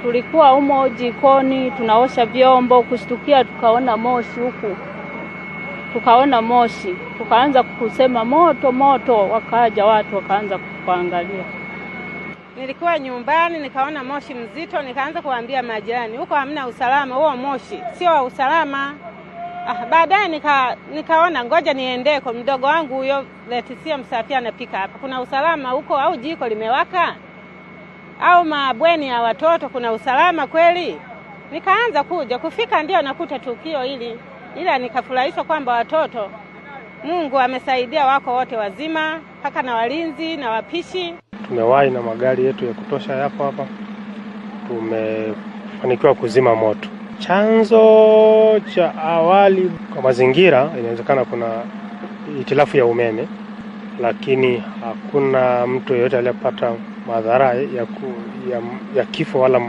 Tulikuwa humo jikoni tunaosha vyombo, kushtukia tukaona moshi huku. Tukaona moshi, tukaanza kusema moto moto, wakaja watu wakaanza kuangalia. Nilikuwa nyumbani nikaona moshi mzito, nikaanza kuambia majirani, huko hamna usalama, huo moshi sio usalama. Baadaye nikaona ngoja niende kwa mdogo wangu huyo Leticia Msafia anapika hapa. Kuna usalama huko au jiko limewaka? Au mabweni ya watoto kuna usalama kweli? Nikaanza kufika ndio nakuta tukio hili. Ila nikafurahishwa kwamba watoto Mungu amesaidia, wako wote wazima, mpaka na walinzi na wapishi. Tumewahi na magari yetu ya kutosha yapo hapa. Tumefanikiwa kuzima moto. Chanzo cha awali kwa mazingira inawezekana kuna hitilafu ya umeme, lakini hakuna mtu yeyote aliyepata madhara ya kifo wala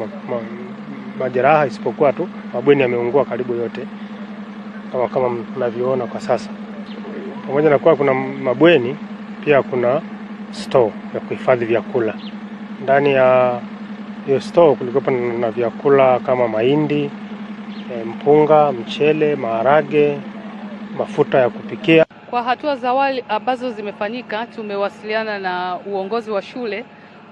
majeraha, isipokuwa tu mabweni yameungua karibu yote kama mnavyoona kwa sasa. Pamoja na kuwa kuna mabweni, pia kuna store ya kuhifadhi vyakula. Ndani ya hiyo store kulikuwa na vyakula kama mahindi, mpunga, mchele, maharage, mafuta ya kupikia. Kwa hatua za awali ambazo zimefanyika, tumewasiliana na uongozi wa shule.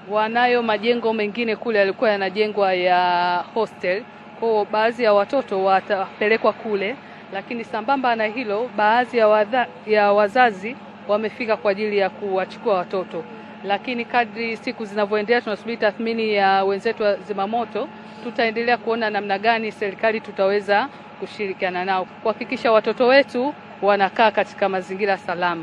Wanayo majengo mengine kule yalikuwa yanajengwa ya hostel, kwa baadhi ya watoto watapelekwa kule, lakini sambamba na hilo baadhi ya wazazi wamefika kwa ajili ya kuwachukua watoto. Lakini kadri siku zinavyoendelea, tunasubiri tathmini ya wenzetu wa zimamoto, tutaendelea kuona namna gani serikali tutaweza kushirikiana nao kuhakikisha watoto wetu wanakaa katika mazingira salama.